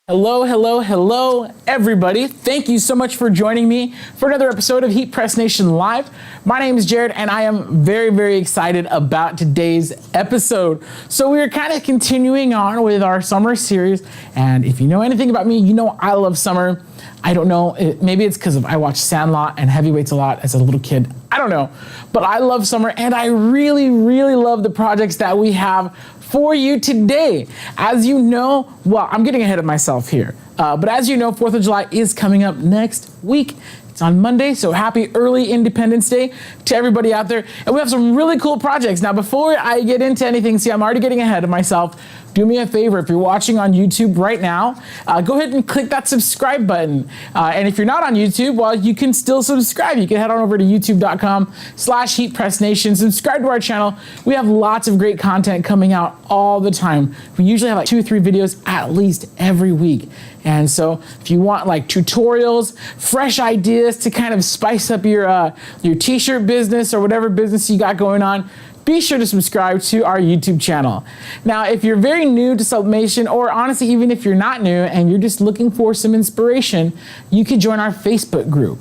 Hello, hello, hello, everybody. Thank you so much for joining me for another episode of Heat Press Nation Live. My name is Jared, and I am very, very excited about today's episode. So we're kind of continuing on with our summer series, and if you know anything about me, you know I love summer. I don't know, maybe it's because I watched Sandlot and Heavyweights a lot as a little kid. I don't know, but I love summer, and I really, really love the projects that we have for you today. As you know, well, I'm getting ahead of myself here, but as you know, 4th of July is coming up next week. It's on Monday, so happy early Independence Day to everybody out there. And we have some really cool projects. Now, before I get into anything, see, I'm already getting ahead of myself. Do me a favor, if you're watching on YouTube right now, go ahead and click that subscribe button. And if you're not on YouTube, well, you can still subscribe. You can head on over to youtube.com/HeatPressNation. Subscribe to our channel. We have lots of great content coming out all the time. We usually have like 2 or 3 videos at least every week. And so if you want like tutorials, fresh ideas to kind of spice up your t-shirt business or whatever business you got going on, be sure to subscribe to our YouTube channel. Now, if you're very new to sublimation, or honestly, even if you're not new and you're just looking for some inspiration, you can join our Facebook group.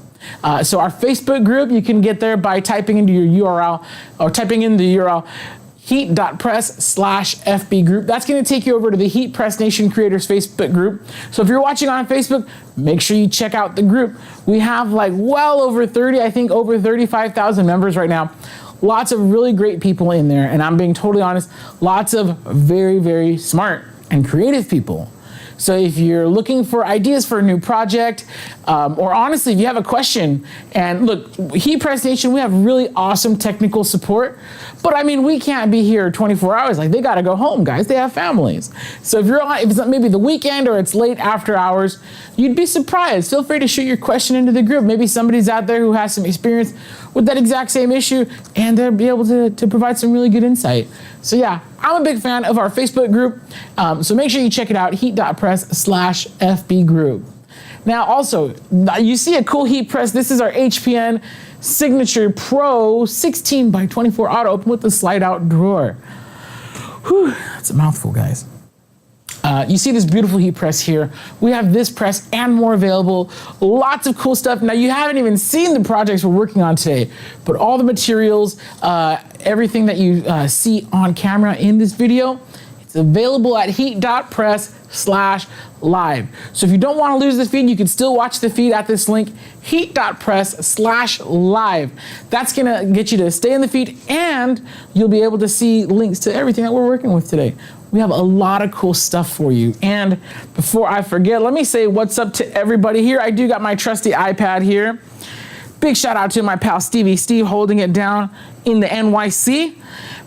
So our Facebook group, you can get there by typing into your URL, or typing in the URL heat.press/FB group. That's going to take you over to the Heat Press Nation Creators Facebook group. So if you're watching on Facebook, make sure you check out the group. We have like well over 30, I think over 35,000 members right now. Lots of really great people in there, and I'm being totally honest, lots of very, very smart and creative people. So if you're looking for ideas for a new project, or honestly, if you have a question, and look, Heat Press Nation, we have really awesome technical support, but I mean, we can't be here 24 hours. Like, they got to go home, guys. They have families. So if it's maybe the weekend or it's late after hours, you'd be surprised. Feel free to shoot your question into the group. Maybe somebody's out there who has some experience with that exact same issue, and they'll be able to provide some really good insight. So yeah, I'm a big fan of our Facebook group. So make sure you check it out, heat.press/FB group. Now also, you see a cool heat press. This is our HPN Signature Pro 16x24 auto open with the slide out drawer. Whew, that's a mouthful, guys. You see this beautiful heat press here. We have this press and more available. Lots of cool stuff. Now, you haven't even seen the projects we're working on today, but all the materials, everything that you see on camera in this video, it's available at heat.press/live. So if you don't want to lose the feed, you can still watch the feed at this link, heat.press/live. That's going to get you to stay in the feed, and you'll be able to see links to everything that we're working with today. We have a lot of cool stuff for you. And before I forget, let me say what's up to everybody here. I do got my trusty iPad here. Big shout out to my pal Steve holding it down in the NYC.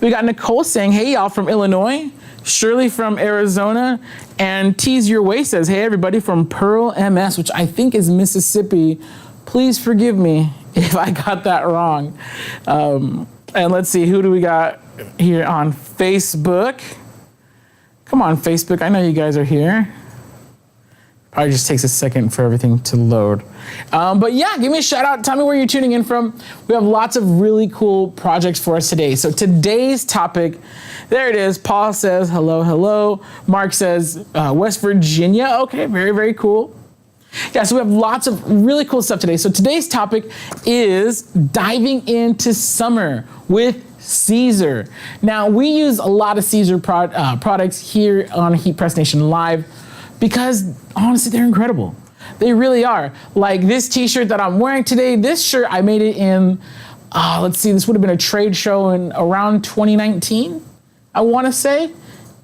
We got Nicole saying, hey, y'all from Illinois. Shirley from Arizona. And Tease Your Way says, hey, everybody from Pearl, MS, which I think is Mississippi. Please forgive me if I got that wrong. And let's see, who do we got here on Facebook? Come on, Facebook. I know you guys are here. Probably just takes a second for everything to load. But yeah, give me a shout out. Tell me where you're tuning in from. We have lots of really cool projects for us today. So today's topic, there it is. Paul says, hello, hello. Mark says, West Virginia. Okay, very, very cool. Yeah, so we have lots of really cool stuff today. So today's topic is diving into summer with Siser. Now, we use a lot of Siser products here on Heat Press Nation Live because, honestly, they're incredible. They really are. Like this t-shirt that I'm wearing today, this shirt, I made it in, let's see, this would have been a trade show in around 2019, I want to say.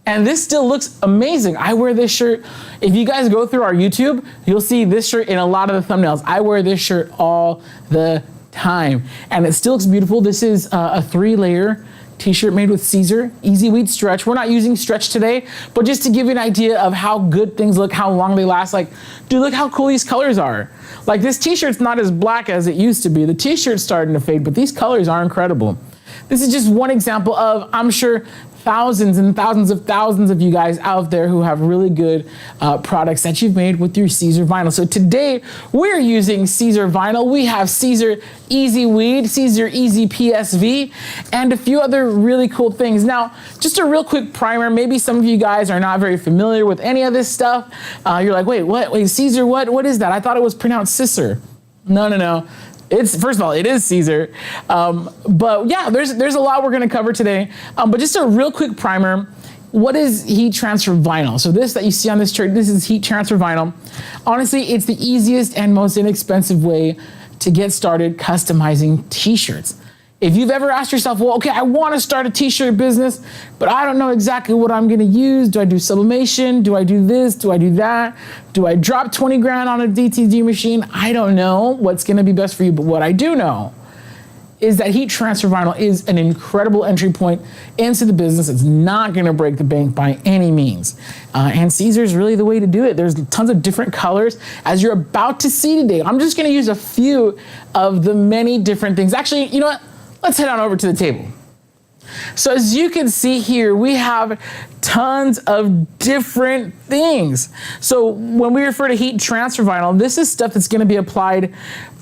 And this still looks amazing. I wear this shirt. If you guys go through our YouTube, you'll see this shirt in a lot of the thumbnails. I wear this shirt all the time, and it still looks beautiful. This is a 3-layer t-shirt made with Siser, easy weed stretch. We're not using stretch today, but just to give you an idea of how good things look, how long they last. Like, dude, look how cool these colors are. Like, this t-shirt's not as black as it used to be. The t-shirt's starting to fade, but these colors are incredible. This is just one example of, I'm sure, thousands and thousands of you guys out there who have really good products that you've made with your Siser vinyl. So today we're using Siser vinyl. We have Siser Easy Weed, Siser Easy PSV, and a few other really cool things. Now, just a real quick primer. Maybe some of you guys are not very familiar with any of this stuff. You're like, wait, Siser, what is that? I thought it was pronounced Siser. No. It's, first of all, it is Siser. But yeah, there's a lot we're gonna cover today. But just a real quick primer. What is heat transfer vinyl? So this that you see on this chart, this is heat transfer vinyl. Honestly, it's the easiest and most inexpensive way to get started customizing t-shirts. If you've ever asked yourself, well, okay, I wanna start a t-shirt business, but I don't know exactly what I'm gonna use. Do I do sublimation? Do I do this? Do I do that? Do I drop 20 grand on a DTG machine? I don't know what's gonna be best for you, but what I do know is that heat transfer vinyl is an incredible entry point into the business. It's not gonna break the bank by any means. And Siser is really the way to do it. There's tons of different colors, as you're about to see today. I'm just gonna use a few of the many different things. Actually, you know what? Let's head on over to the table. So as you can see here, we have tons of different things. So when we refer to heat transfer vinyl, this is stuff that's gonna be applied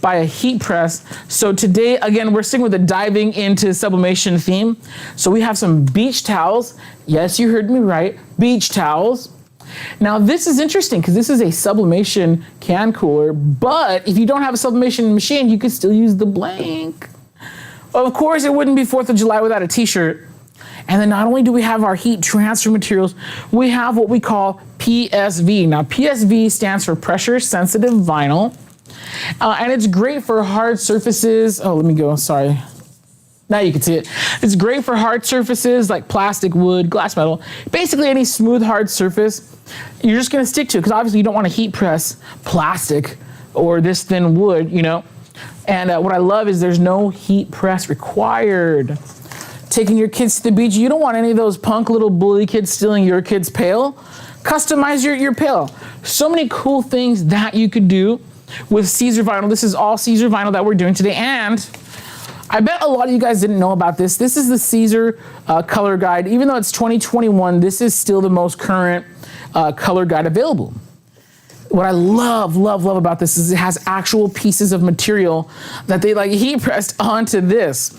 by a heat press. So today, again, we're sticking with the diving into sublimation theme. So we have some beach towels. Yes, you heard me right, beach towels. Now this is interesting because this is a sublimation can cooler, but if you don't have a sublimation machine, you could still use the blank. Of course, it wouldn't be 4th of July without a t-shirt. And then not only do we have our heat transfer materials, we have what we call PSV. Now, PSV stands for pressure sensitive vinyl. And it's great for hard surfaces. Oh, let me go, sorry. Now you can see it. It's great for hard surfaces like plastic, wood, glass, metal. Basically any smooth, hard surface, you're just gonna stick to, because obviously you don't wanna heat press plastic or this thin wood, you know. And what I love is there's no heat press required. Taking your kids to the beach, you don't want any of those punk little bully kids stealing your kid's pail. Customize your pail. So many cool things that you could do with Siser vinyl. This is all Siser vinyl that we're doing today. And I bet a lot of you guys didn't know about this. This is the Siser color guide. Even though it's 2021, this is still the most current color guide available. What I love about this is it has actual pieces of material that they like heat pressed onto this.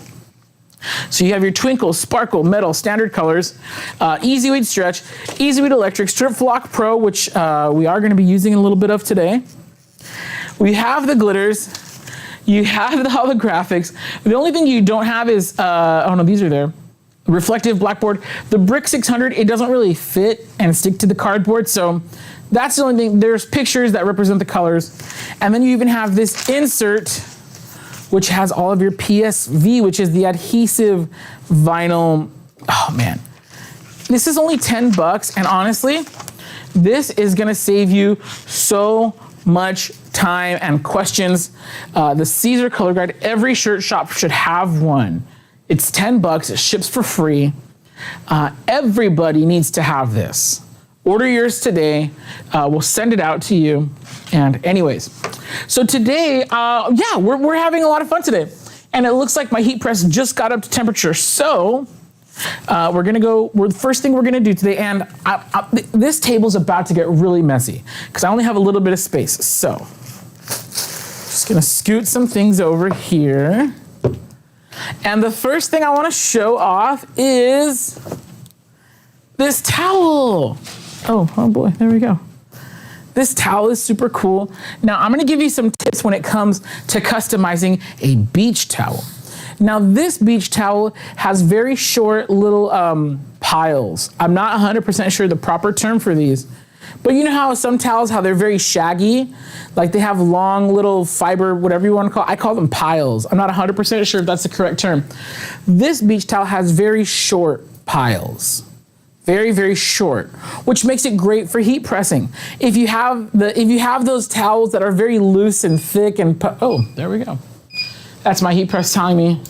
So you have your twinkle, sparkle, metal, standard colors, Easy Weed Stretch, Easy Weed Electric, Strip Flock Pro, which we are gonna be using a little bit of today. We have the glitters, you have the holographics. The only thing you don't have is, oh no, these are there. Reflective blackboard. The Brick 600, it doesn't really fit and stick to the cardboard, so that's the only thing. There's pictures that represent the colors. And then you even have this insert, which has all of your PSV, which is the adhesive vinyl. Oh man, this is only 10 bucks. And honestly, this is gonna save you so much time and questions. The Siser color guide, every shirt shop should have one. It's 10 bucks, it ships for free. Everybody needs to have this. Order yours today. We'll send it out to you. And anyways, so today, yeah, we're having a lot of fun today. And it looks like my heat press just got up to temperature. So the first thing we're gonna do today, and this table's about to get really messy because I only have a little bit of space. So, just gonna scoot some things over here. And the first thing I wanna show off is this towel. Oh boy, there we go. This towel is super cool. Now I'm gonna give you some tips when it comes to customizing a beach towel. Now this beach towel has very short little piles. I'm not 100% sure the proper term for these, but you know how some towels, how they're very shaggy? Like they have long little fiber, whatever you wanna call it. I call them piles. I'm not 100% sure if that's the correct term. This beach towel has very short piles. Very, very short, which makes it great for heat pressing. If you have those towels that are very loose and thick and, oh, there we go. That's my heat press telling me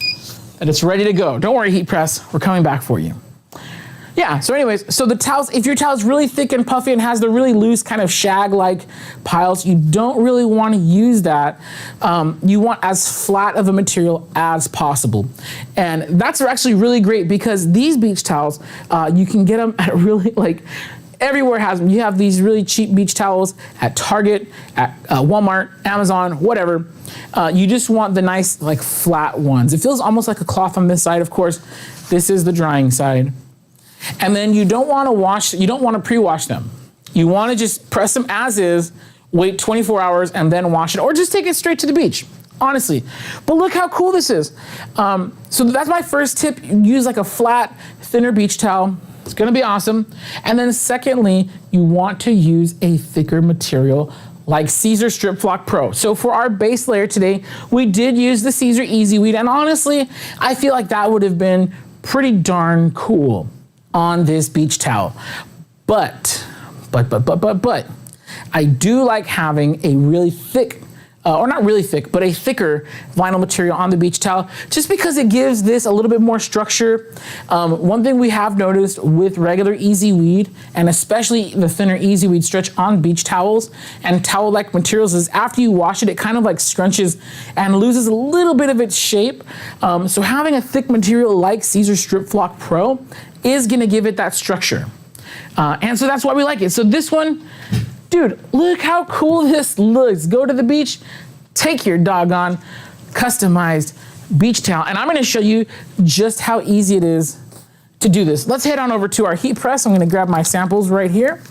that it's ready to go. Don't worry, heat press, we're coming back for you. Yeah, so anyways, so the towels, if your towel is really thick and puffy and has the really loose kind of shag-like piles, you don't really want to use that. You want as flat of a material as possible. And that's actually really great because these beach towels, you can get them at really, like, everywhere has them. You have these really cheap beach towels at Target, at Walmart, Amazon, whatever. You just want the nice, like, flat ones. It feels almost like a cloth on this side, of course. This is the drying side. And then you don't want to wash, you don't want to pre-wash them. You want to just press them as is, wait 24 hours, and then wash it, or just take it straight to the beach, honestly. But look how cool this is. So that's my first tip. Use like a flat, thinner beach towel. It's going to be awesome. And then secondly, you want to use a thicker material like Siser Strip Flock Pro. So for our base layer today, we did use the Siser Easy Weed, and honestly, I feel like that would have been pretty darn cool on this beach towel. But, I do like having a really thick, or not really thick, but a thicker vinyl material on the beach towel, just because it gives this a little bit more structure. One thing we have noticed with regular Easy Weed, and especially the thinner Easy Weed stretch on beach towels and towel-like materials, is after you wash it, it kind of like scrunches and loses a little bit of its shape. So having a thick material like Siser Strip Flock Pro is gonna give it that structure. And so that's why we like it. So this one, dude, look how cool this looks. Go to the beach, take your doggone customized beach towel, and I'm gonna show you just how easy it is to do this. Let's head on over to our heat press. I'm gonna grab my samples right here,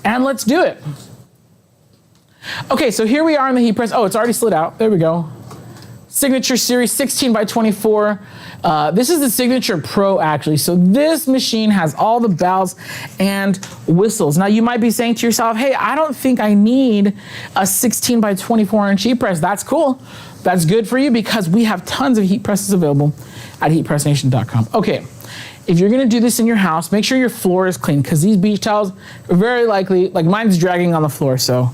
and let's do it. Okay, so here we are in the heat press. Oh, it's already slid out. There we go. Signature Series 16 by 24. This is the Signature Pro, actually. So this machine has all the bells and whistles. Now you might be saying to yourself, hey, I don't think I need a 16 by 24 inch heat press. That's cool. That's good for you because we have tons of heat presses available at heatpressnation.com. Okay, if you're gonna do this in your house, make sure your floor is clean because these beach towels are very likely, like mine's dragging on the floor, so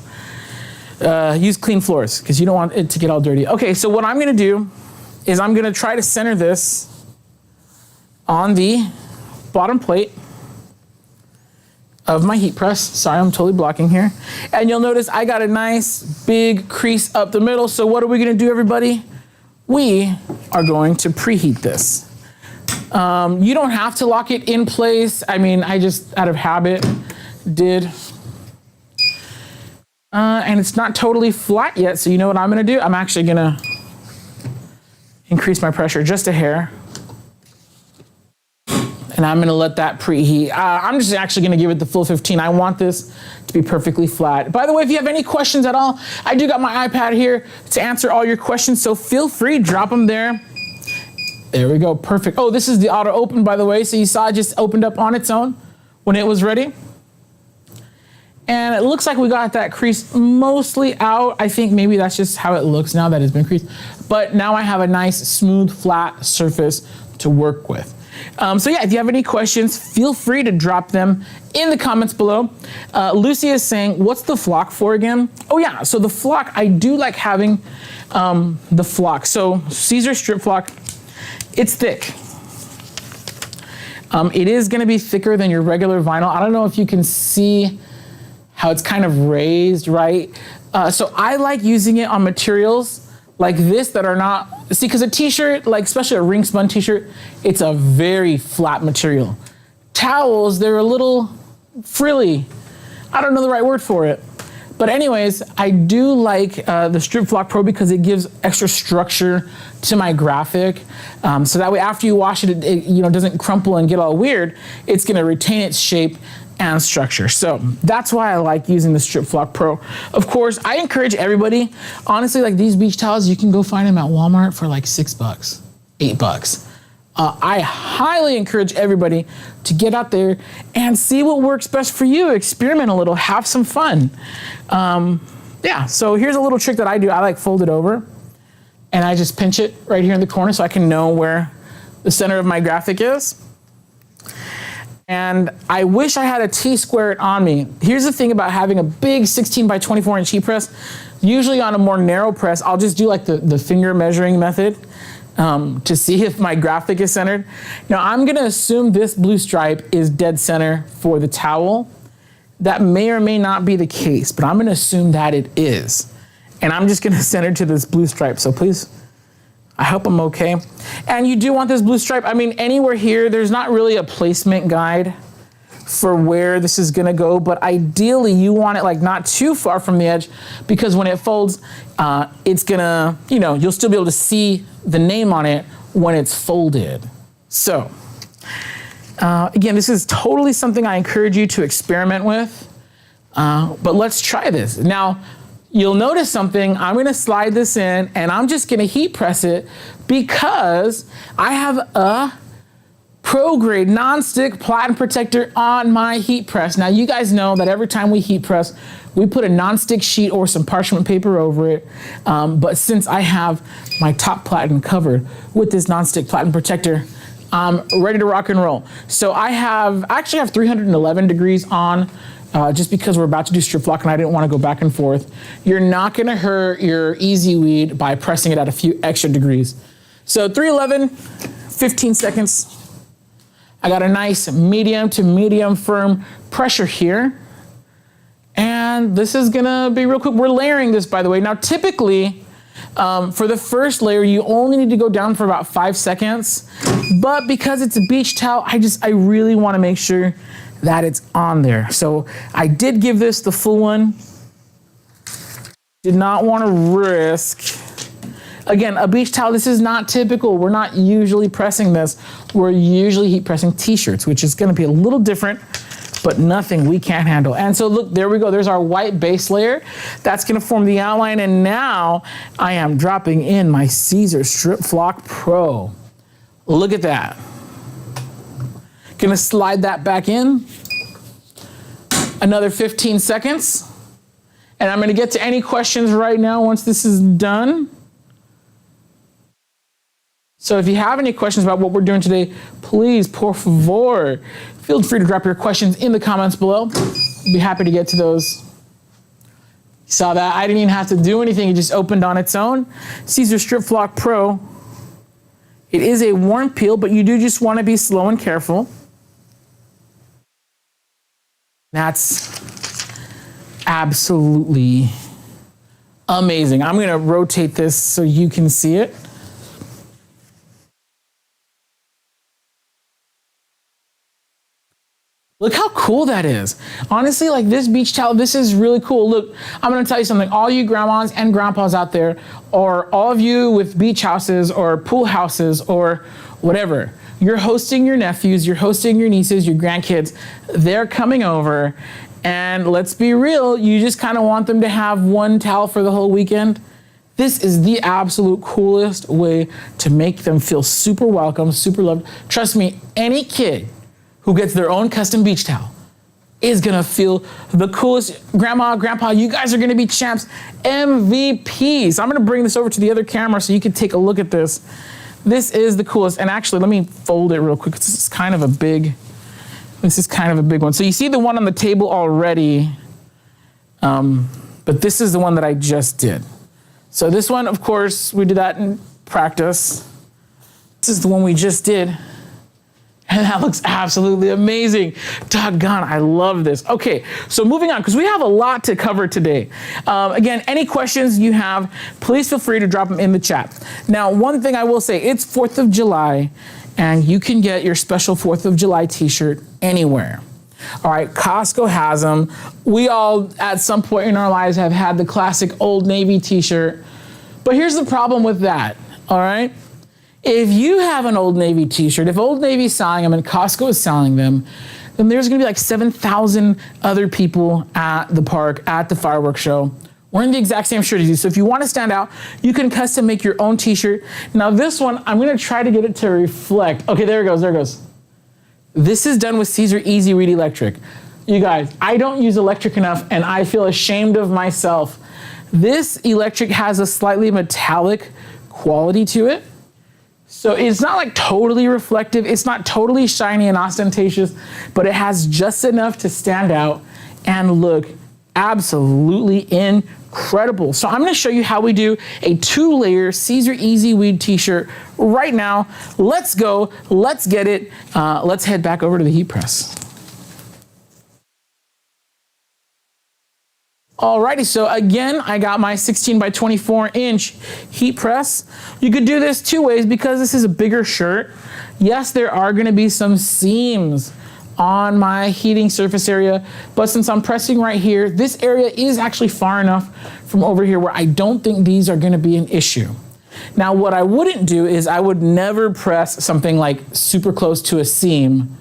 use clean floors because you don't want it to get all dirty. Okay, so what I'm gonna do is I'm gonna try to center this on the bottom plate of my heat press. Sorry, I'm totally blocking here. And you'll notice I got a nice big crease up the middle. So what are we gonna do, everybody? We are going to preheat this. You don't have to lock it in place. I mean, I just out of habit did. And it's not totally flat yet, so you know what I'm gonna do? I'm actually gonna increase my pressure just a hair. And I'm gonna let that preheat. I'm just actually gonna give it the full 15. I want this to be perfectly flat. By the way, if you have any questions at all, I do got my iPad here to answer all your questions, so feel free, drop them there. There we go, perfect. Oh, this is the auto open, by the way, so you saw it just opened up on its own when it was ready. And it looks like we got that crease mostly out. I think maybe that's just how it looks now that it's been creased. But now I have a nice, smooth, flat surface to work with. So yeah, if you have any questions, feel free to drop them in the comments below. Lucy is saying, what's the flock for again? Oh yeah, so the flock, I do like having the flock. So Siser Strip Flock, it's thick. It is gonna be thicker than your regular vinyl. I don't know if you can see how it's kind of raised, right? So I like using it on materials like this that are not, see, because a t-shirt, like especially a ring spun t-shirt, it's a very flat material. Towels, they're a little frilly. I don't know the right word for it. But anyways, I do like the Strip Flock Pro because it gives extra structure to my graphic. So that way after you wash it, it doesn't crumple and get all weird. It's gonna retain its shape and structure. So that's why I like using the Strip Flock Pro. Of course, I encourage everybody, honestly, like these beach towels, you can go find them at Walmart for like $6, $8. I highly encourage everybody to get out there and see what works best for you. Experiment a little, have some fun. Yeah, so here's a little trick that I do. I like fold it over and I just pinch it right here in the corner so I can know where the center of my graphic is. And I wish I had a T-square it on me. Here's the thing about having a big 16 by 24 inch heat press. Usually on a more narrow press, I'll just do like the finger measuring method. to see if my graphic is centered. Now I'm gonna assume this blue stripe is dead center for the towel. That may or may not be the case, but I'm gonna assume that it is. And I'm just gonna center to this blue stripe. So please, I hope I'm okay. And you do want this blue stripe. I mean, anywhere here, there's not really a placement guide for where this is gonna go, but ideally you want it like not too far from the edge, because when it folds, it's gonna, you'll still be able to see the name on it when it's folded. So, again, this is totally something I encourage you to experiment with, but let's try this. Now, you'll notice something. I'm gonna slide this in and I'm just gonna heat press it because I have a Pro grade non-stick platen protector on my heat press. Now you guys know that every time we heat press, we put a non-stick sheet or some parchment paper over it. But since I have my top platen covered with this non-stick platen protector, I'm ready to rock and roll. So I actually have 311 degrees on, just because we're about to do strip lock and I didn't want to go back and forth. You're not gonna hurt your Easy Weed by pressing it at a few extra degrees. So 311, 15 seconds. I got a nice medium to medium firm pressure here. And this is gonna be real quick. We're layering this, by the way. Now, typically, for the first layer, you only need to go down for about 5 seconds. But because it's a beach towel, I really wanna make sure that it's on there. So I did give this the full one. Did not wanna risk. Again, a beach towel, this is not typical. We're not usually pressing this. We're usually heat pressing t-shirts, which is gonna be a little different, but nothing we can't handle. And so look, there we go. There's our white base layer. That's gonna form the outline. And now I am dropping in my Siser Strip Flock Pro. Look at that. Gonna slide that back in. Another 15 seconds. And I'm gonna get to any questions right now once this is done. So if you have any questions about what we're doing today, please, por favor, feel free to drop your questions in the comments below. I'll be happy to get to those. You saw that? I didn't even have to do anything. It just opened on its own. Siser Strip Flock Pro. It is a warm peel, but you do just want to be slow and careful. That's absolutely amazing. I'm going to rotate this so you can see it. Look how cool that is. Honestly, like this beach towel, this is really cool. Look, I'm gonna tell you something. All you grandmas and grandpas out there, or all of you with beach houses or pool houses or whatever, you're hosting your nephews, you're hosting your nieces, your grandkids, they're coming over, and let's be real, you just kind of want them to have one towel for the whole weekend. This is the absolute coolest way to make them feel super welcome, super loved. Trust me, any kid who gets their own custom beach towel is gonna feel the coolest. Grandma, grandpa, you guys are gonna be champs, MVPs. I'm gonna bring this over to the other camera so you can take a look at this. This is the coolest. And actually, let me fold it real quick. This is kind of a big one. So you see the one on the table already, but this is the one that I just did. So this one, of course, we did that in practice. This is the one we just did. And that looks absolutely amazing. Doggone, I love this. Okay, so moving on, because we have a lot to cover today. Again, any questions you have, please feel free to drop them in the chat. Now, one thing I will say, it's 4th of July, and you can get your special 4th of July t-shirt anywhere. All right, Costco has them. We all, at some point in our lives, have had the classic Old Navy t-shirt. But here's the problem with that, all right? If you have an Old Navy t-shirt, if Old Navy's selling them and Costco is selling them, then there's gonna be like 7,000 other people at the park, at the fireworks show, wearing the exact same shirt as you. So if you wanna stand out, you can custom make your own t-shirt. Now this one, I'm gonna try to get it to reflect. Okay, there it goes. This is done with Siser Easy Read Electric. You guys, I don't use electric enough and I feel ashamed of myself. This electric has a slightly metallic quality to it. So it's not like totally reflective, it's not totally shiny and ostentatious, but it has just enough to stand out and look absolutely incredible. incredible. So I'm gonna show you how we do a 2-layer Siser Easy Weed t-shirt right now. Let's go, let's get it. Let's head back over to the heat press. Alrighty, so again, I got my 16 by 24 inch heat press. You could do this 2 ways because this is a bigger shirt. Yes, there are gonna be some seams on my heating surface area, but since I'm pressing right here, this area is actually far enough from over here where I don't think these are gonna be an issue. Now, what I wouldn't do is I would never press something like super close to a seam,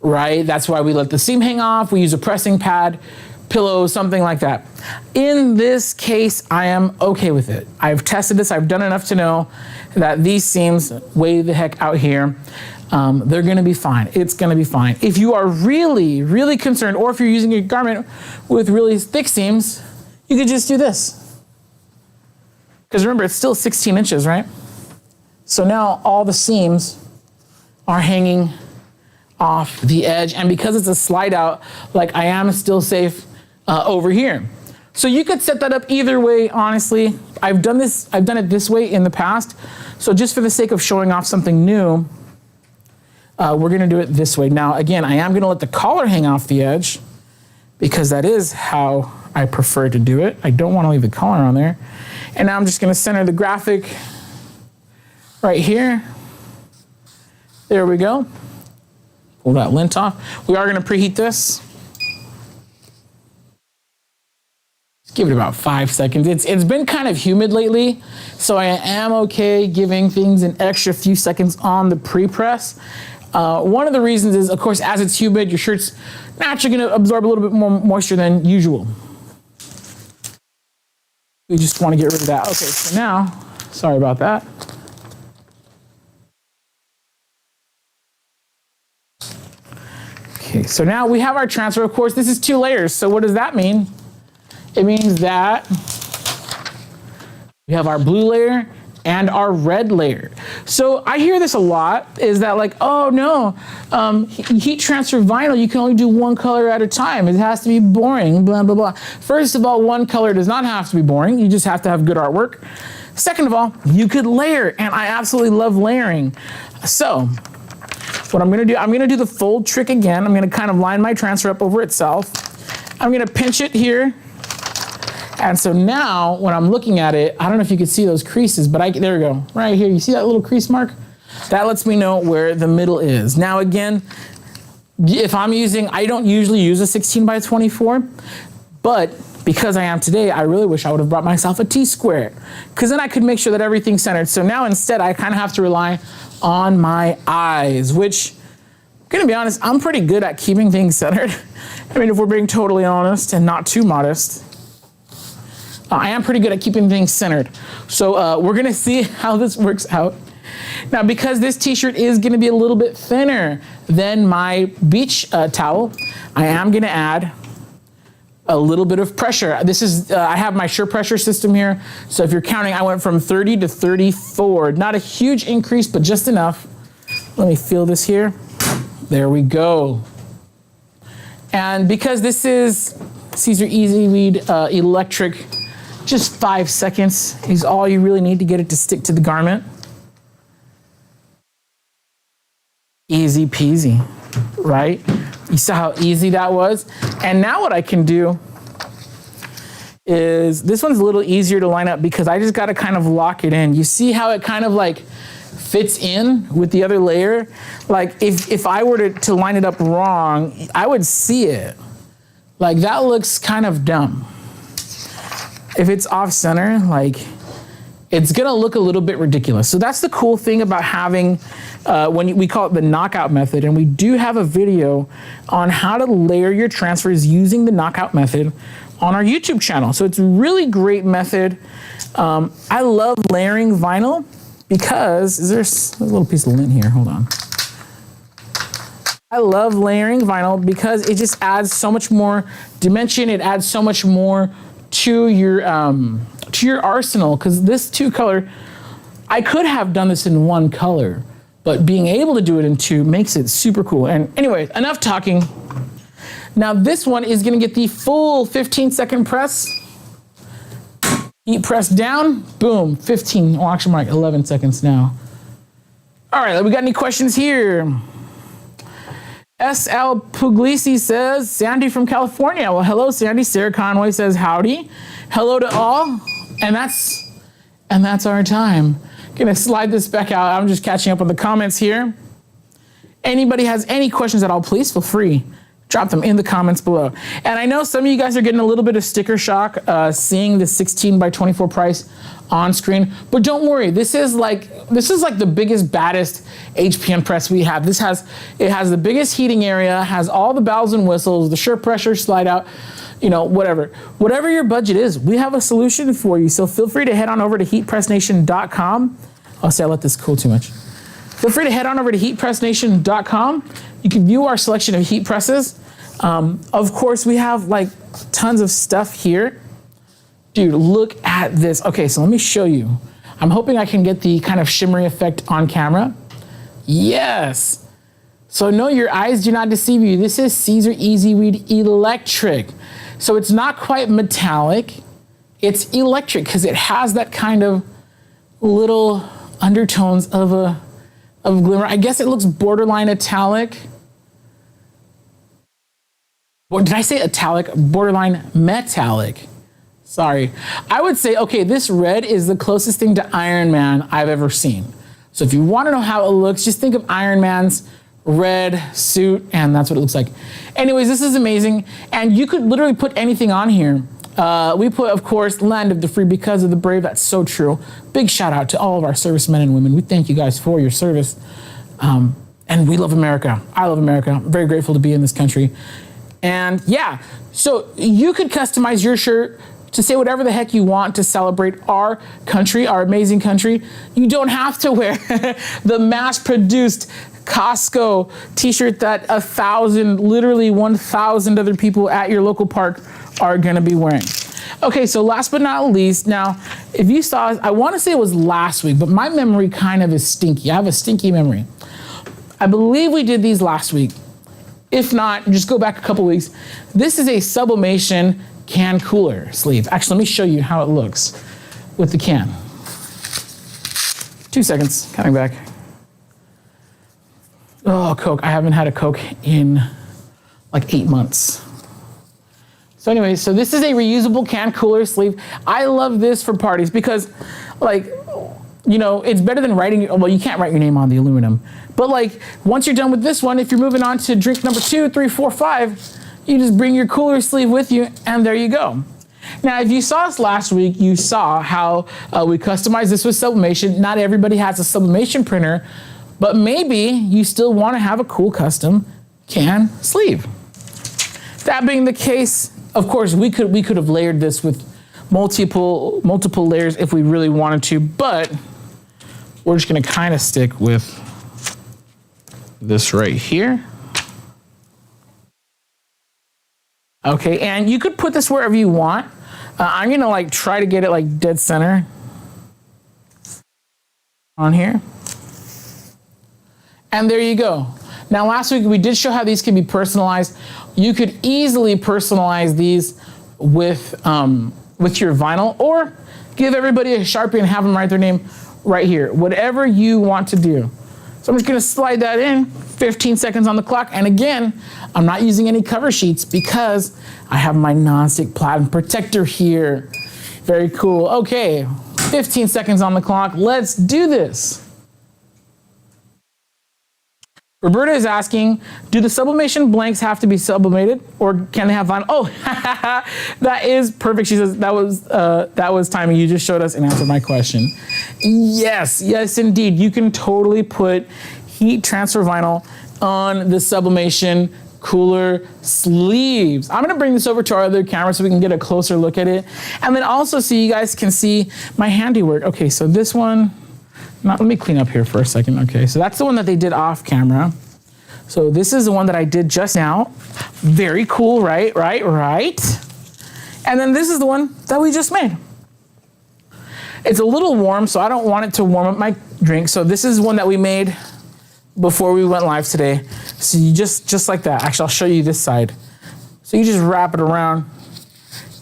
right? That's why we let the seam hang off. We use a pressing pad, pillow, something like that. In this case, I am okay with it. I've tested this. I've done enough to know that these seams way the heck out here. They're gonna be fine. It's gonna be fine. If you are really, really concerned, or if you're using a garment with really thick seams, you could just do this. Because remember, it's still 16 inches, right? So now all the seams are hanging off the edge, and because it's a slide out, like I am still safe over here. So you could set that up either way, honestly. I've done it this way in the past. So just for the sake of showing off something new, we're gonna do it this way. Now, again, I am gonna let the collar hang off the edge because that is how I prefer to do it. I don't wanna leave the collar on there. And now I'm just gonna center the graphic right here. There we go. Pull that lint off. We are gonna preheat this. Just give it about 5 seconds. It's been kind of humid lately, so I am okay giving things an extra few seconds on the pre-press. One of the reasons is, of course, as it's humid, your shirt's naturally gonna absorb a little bit more moisture than usual. We just wanna get rid of that. Okay, so now, sorry about that. Okay, so now we have our transfer. Of course, this is 2 layers. So what does that mean? It means that we have our blue layer and our red layer. So I hear this a lot, is that like, oh no, heat transfer vinyl, you can only do 1 color at a time. It has to be boring, blah, blah, blah. First of all, 1 color does not have to be boring. You just have to have good artwork. Second of all, you could layer, and I absolutely love layering. So what I'm gonna do the fold trick again. I'm gonna kind of line my transfer up over itself. I'm gonna pinch it here. And so now when I'm looking at it, I don't know if you can see those creases, but there we go, right here. You see that little crease mark? That lets me know where the middle is. Now again, if I'm I don't usually use a 16 by 24, but because I am today, I really wish I would have brought myself a T-square, because then I could make sure that everything's centered. So now instead, I kind of have to rely on my eyes, which, I'm gonna be honest, I'm pretty good at keeping things centered. I mean, if we're being totally honest and not too modest, I am pretty good at keeping things centered. So we're gonna see how this works out. Now, because this t-shirt is gonna be a little bit thinner than my beach towel, I am gonna add a little bit of pressure. This is, I have my Sure pressure system here. So if you're counting, I went from 30 to 34. Not a huge increase, but just enough. Let me feel this here. There we go. And because this is Siser Easy Weed electric, just 5 seconds is all you really need to get it to stick to the garment. Easy peasy, right? You saw how easy that was? And now what I can do is, this one's a little easier to line up because I just gotta kind of lock it in. You see how it kind of like fits in with the other layer? Like if I were to line it up wrong, I would see it. Like that looks kind of dumb. If it's off center, like it's gonna look a little bit ridiculous. So that's the cool thing about having, we call it the knockout method, and we do have a video on how to layer your transfers using the knockout method on our YouTube channel. So it's a really great method. I love layering vinyl because, there's a little piece of lint here, hold on. I love layering vinyl because it just adds so much more dimension. It adds so much more to your arsenal, because this 2 color, I could have done this in 1 color, but being able to do it in 2 makes it super cool. And anyway, enough talking. Now this one is gonna get the full 15-second press. Heat press down, boom, 15, oh, actually I'm like 11 seconds now. All right, we got any questions here? S.L. Puglisi says, Sandy from California. Well, hello, Sandy. Sarah Conway says, howdy. Hello to all. And that's our time. Gonna slide this back out. I'm just catching up on the comments here. Anybody has any questions at all, please feel free. Drop them in the comments below. And I know some of you guys are getting a little bit of sticker shock seeing the 16 by 24 price on screen, but don't worry. This is like the biggest, baddest HPN press we have. It has the biggest heating area, has all the bells and whistles, the sure pressure slide out, you know, whatever your budget is, we have a solution for you. So feel free to head on over to heatpressnation.com. Oh, see, I let this cool too much. Feel free to head on over to heatpressnation.com. You can view our selection of heat presses. Of course, we have like tons of stuff here. Dude, look at this. Okay, so let me show you. I'm hoping I can get the kind of shimmery effect on camera. Yes. So no, your eyes do not deceive you. This is Siser Easy Read Electric. So it's not quite metallic. It's electric because it has that kind of little undertones of glimmer. I guess it looks borderline metallic. Or did I say metallic? Borderline metallic. Sorry. I would say, okay, this red is the closest thing to Iron Man I've ever seen. So if you want to know how it looks, just think of Iron Man's red suit, and that's what it looks like. Anyways, this is amazing. And you could literally put anything on here. We put, of course, Land of the Free because of the brave. That's so true. Big shout out to all of our servicemen and women. We thank you guys for your service. And we love America. I love America. I'm very grateful to be in this country. And yeah, so you could customize your shirt to say whatever the heck you want to celebrate our country, our amazing country. You don't have to wear the mass-produced Costco t-shirt that 1,000, literally 1,000 other people at your local park are gonna be wearing. Okay, so last but not least, now, if you saw, I wanna say it was last week, but my memory kind of is stinky. I have a stinky memory. I believe we did these last week. If not, just go back a couple weeks. This is a sublimation can cooler sleeve. Actually, let me show you how it looks with the can. 2 seconds, coming back. Oh, Coke. I haven't had a Coke in like 8 months. So anyway, so this is a reusable can cooler sleeve. I love this for parties because, like, you know, it's better than writing, well, you can't write your name on the aluminum. But like, once you're done with this one, if you're moving on to drink number 2, 3, 4, 5, you just bring your cooler sleeve with you, and there you go. Now, if you saw us last week, you saw how we customized this with sublimation. Not everybody has a sublimation printer, but maybe you still want to have a cool custom can sleeve. That being the case, of course, we could have layered this with multiple layers if we really wanted to, but we're just going to kind of stick with this right here. Okay, and you could put this wherever you want. I'm gonna like try to get it like dead center on here. And there you go. Now last week we did show how these can be personalized. You could easily personalize these with your vinyl, or give everybody a Sharpie and have them write their name right here. Whatever you want to do. So I'm just gonna slide that in, 15 seconds on the clock. And again, I'm not using any cover sheets because I have my non-stick platinum protector here. Very cool. Okay, 15 seconds on the clock. Let's do this. Roberta is asking, do the sublimation blanks have to be sublimated or can they have vinyl? Oh, that is perfect. She says that was timing. You just showed us and answered my question. Yes, yes, indeed. You can totally put heat transfer vinyl on the sublimation cooler sleeves. I'm gonna bring this over to our other camera so we can get a closer look at it. And then also so you guys can see my handiwork. Okay, so this one, let me clean up here for a second. Okay, so that's the one that they did off camera. So this is the one that I did just now. Very cool, right? And then this is the one that we just made. It's a little warm, so I don't want it to warm up my drink. So this is one that we made before we went live today. So you just like that. Actually, I'll show you this side. So you just wrap it around,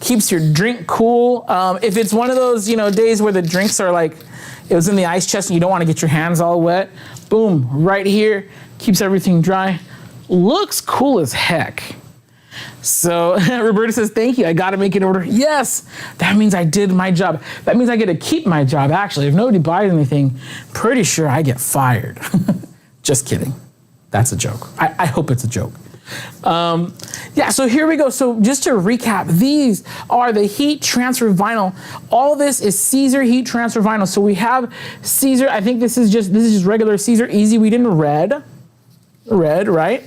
keeps your drink cool. If it's one of those, days where the drinks are like, it was in the ice chest and you don't want to get your hands all wet, boom, right here, keeps everything dry. Looks cool as heck. So Roberta says, thank you, I got to make an order. Yes, that means I did my job. That means I get to keep my job. Actually, if nobody buys anything, pretty sure I get fired. Just kidding. That's a joke. I hope it's a joke. Yeah, so here we go. So just to recap, these are the heat transfer vinyl. All this is Siser heat transfer vinyl. So we have Siser, I think this is just regular Siser Easy Weed in red, right?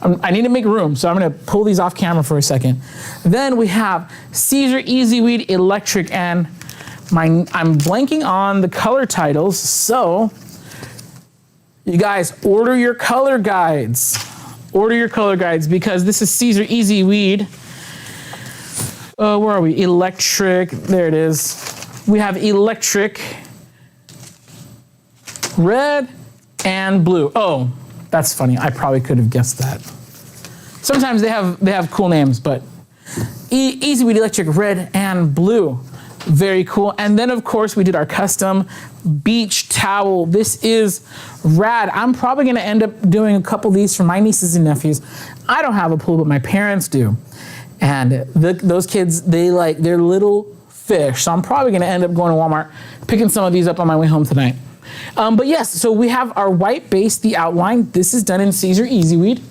I need to make room, so I'm gonna pull these off camera for a second. Then we have Siser Easy Weed Electric, and I'm blanking on the color titles, so you guys order your color guides. Order your color guides because this is Siser Easy Weed. Where are we? Electric, there it is. We have electric, red, and blue. Oh, that's funny. I probably could have guessed that. Sometimes they have cool names, but Easy Weed Electric, red and blue. Very cool. And then of course we did our custom beach towel. This is rad. I'm probably gonna end up doing a couple of these for my nieces and nephews. I don't have a pool, but my parents do. And those kids, they're little fish. So I'm probably gonna end up going to Walmart, picking some of these up on my way home tonight. But yes, so we have our white base, the outline. This is done in Siser Easy Weed.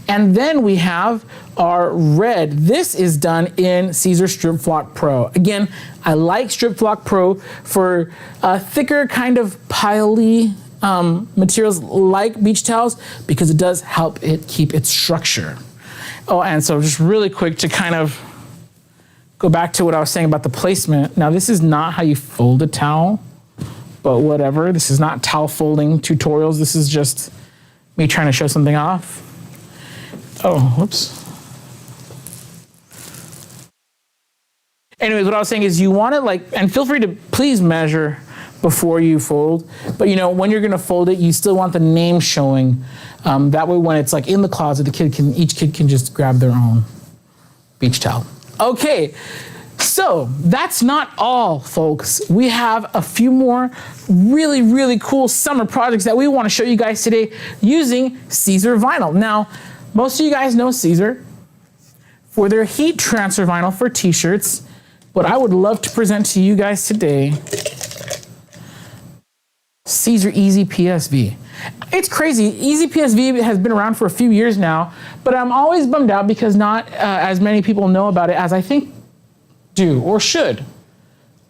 And then we have our red. This is done in Siser Strip Flock Pro. Again, I like Strip Flock Pro for thicker kind of piley materials like beach towels because it does help it keep its structure. Oh, and so just really quick to kind of go back to what I was saying about the placement. Now this is not how you fold a towel, but whatever. This is not towel folding tutorials. This is just me trying to show something off. Oh, whoops. Anyways, what I was saying is you want to and feel free to please measure before you fold. But when you're gonna fold it, you still want the name showing. That way when it's in the closet, each kid can just grab their own beach towel. Okay, so that's not all, folks. We have a few more really, really cool summer projects that we want to show you guys today using Siser vinyl. Now, most of you guys know Siser for their heat transfer vinyl for t-shirts, but I would love to present to you guys today Siser Easy PSV. It's crazy. Easy PSV has been around for a few years now, but I'm always bummed out because not as many people know about it as I think do or should.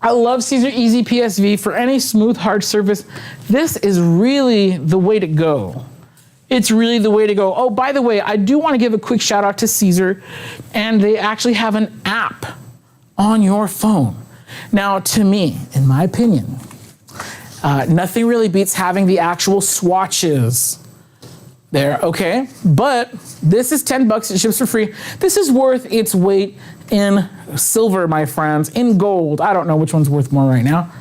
I love Siser Easy PSV for any smooth, hard surface. This is really the way to go. It's really the way to go. Oh, by the way, I do want to give a quick shout out to Siser, and they actually have an app on your phone. Now, to me, in my opinion, nothing really beats having the actual swatches there, okay? But this is $10, it ships for free. This is worth its weight in silver, my friends, in gold. I don't know which one's worth more right now.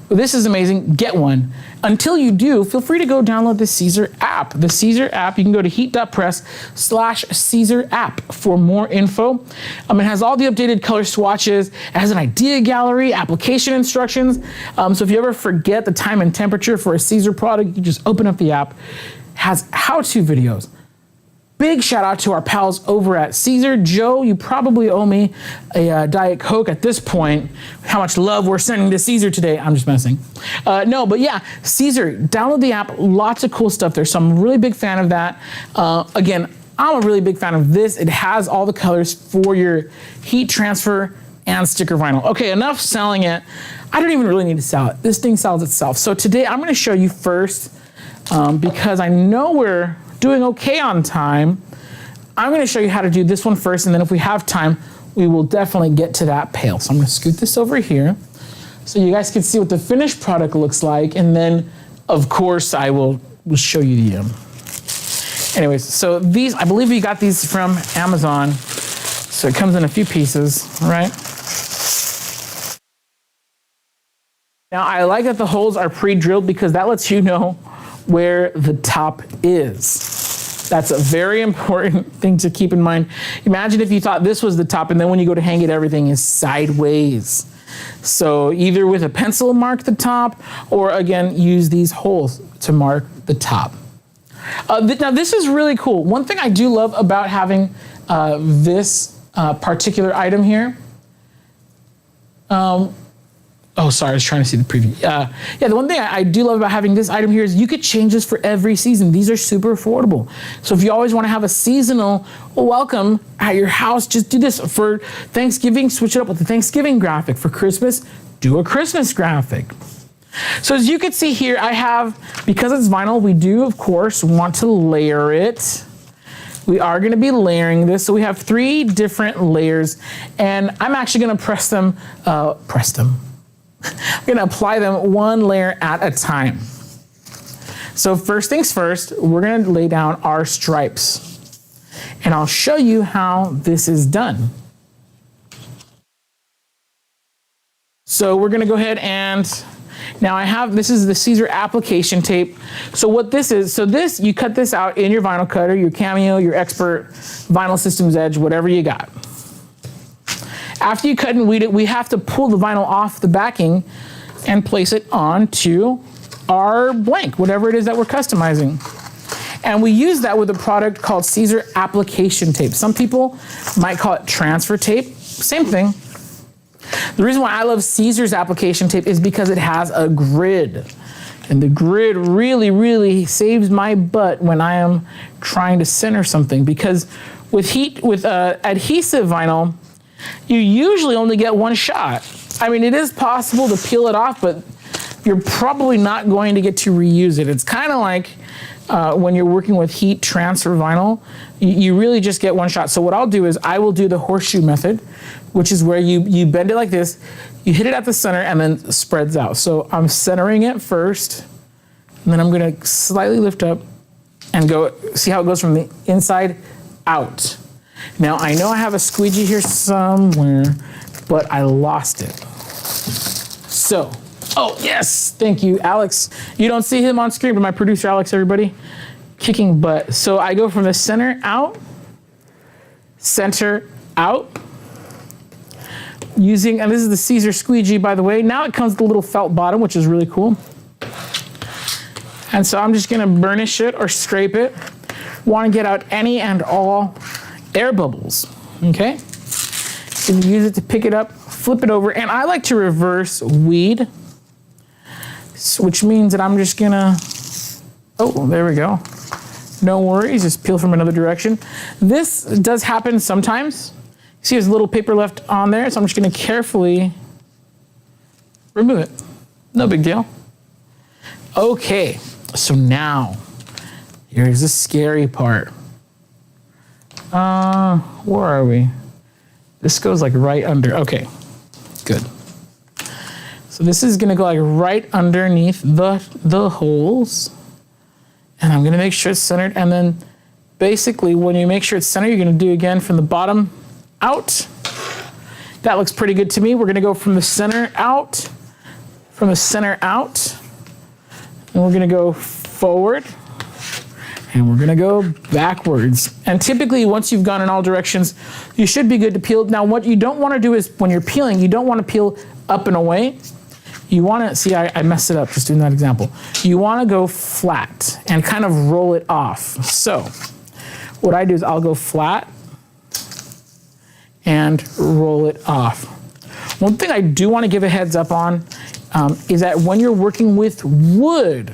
But this is amazing, get one. Until you do, feel free to go download the Siser app. The Siser app, you can go to heat.press/Siser app for more info. It has all the updated color swatches. It has an idea gallery, application instructions. So if you ever forget the time and temperature for a Siser product, you just open up the app. It has how-to videos. Big shout out to our pals over at Siser. Joe, you probably owe me a Diet Coke at this point. How much love we're sending to Siser today. I'm just messing. No, but yeah, Siser, download the app. Lots of cool stuff there. So I'm a really big fan of that. Again, I'm a really big fan of this. It has all the colors for your heat transfer and sticker vinyl. Okay, enough selling it. I don't even really need to sell it. This thing sells itself. So today I'm gonna show you first, because I know we're doing okay on time, I'm gonna show you how to do this one first, and then if we have time, we will definitely get to that pail. So I'm gonna scoot this over here so you guys can see what the finished product looks like, and then, of course, I will show you the, anyways, so these, I believe we got these from Amazon, so it comes in a few pieces, right? Now, I like that the holes are pre-drilled because that lets you know where the top is. That's a very important thing to keep in mind. Imagine if you thought this was the top and then when you go to hang it, everything is sideways. So either with a pencil mark the top, or again, use these holes to mark the top. Now this is really cool. One thing I do love about having this particular item here. Oh, sorry, I was trying to see the preview. Yeah, the one thing I do love about having this item here is you could change this for every season. These are super affordable. So if you always want to have a seasonal welcome at your house, just do this. For Thanksgiving, switch it up with the Thanksgiving graphic. For Christmas, do a Christmas graphic. So as you can see here, I have, because it's vinyl, we do, of course, want to layer it. We are going to be layering this. So we have 3 different layers, and I'm actually going to press them. I'm going to apply them 1 layer at a time. So first things first, we're going to lay down our stripes, and I'll show you how this is done. So we're going to go ahead and now this is the Siser application tape. So what this is, you cut this out in your vinyl cutter, your Cameo, your Expert, Vinyl Systems Edge, whatever you got. After you cut and weed it, we have to pull the vinyl off the backing and place it onto our blank, whatever it is that we're customizing. And we use that with a product called Siser application tape. Some people might call it transfer tape, same thing. The reason why I love Siser's application tape is because it has a grid. And the grid really, really saves my butt when I am trying to center something, because with adhesive vinyl, you usually only get 1 shot. I mean, it is possible to peel it off, but you're probably not going to get to reuse it. It's kind of like when you're working with heat transfer vinyl, you really just get 1 shot. So what I'll do is I will do the horseshoe method, which is where you bend it like this, you hit it at the center, and then it spreads out. So I'm centering it first, and then I'm going to slightly lift up and go, see how it goes from the inside out. Now, I know I have a squeegee here somewhere, but I lost it. So, oh, yes, thank you, Alex. You don't see him on screen, but my producer, Alex, everybody, kicking butt. So I go from the center out, using, and this is the Siser squeegee, by the way. Now it comes with a little felt bottom, which is really cool. And so I'm just gonna burnish it or scrape it. Want to get out any and all air bubbles, okay? You can use it to pick it up, flip it over, and I like to reverse weed, which means that I'm just gonna, oh, there we go. No worries, just peel from another direction. This does happen sometimes. See, there's a little paper left on there, so I'm just gonna carefully remove it. No big deal. Okay, so now, here's the scary part. Where are we? This goes like right under, okay, good. So this is gonna go like right underneath the holes, and I'm gonna make sure it's centered, and then basically when you make sure it's centered, you're gonna do again from the bottom out. That looks pretty good to me. We're gonna go from the center out, and we're gonna go forward, and we're gonna go backwards. And typically, once you've gone in all directions, you should be good to peel. Now, what you don't wanna do is, when you're peeling, you don't wanna peel up and away. You wanna, see, I messed it up just doing that example. You wanna go flat and kind of roll it off. So, what I do is I'll go flat and roll it off. One thing I do wanna give a heads up on is that when you're working with wood,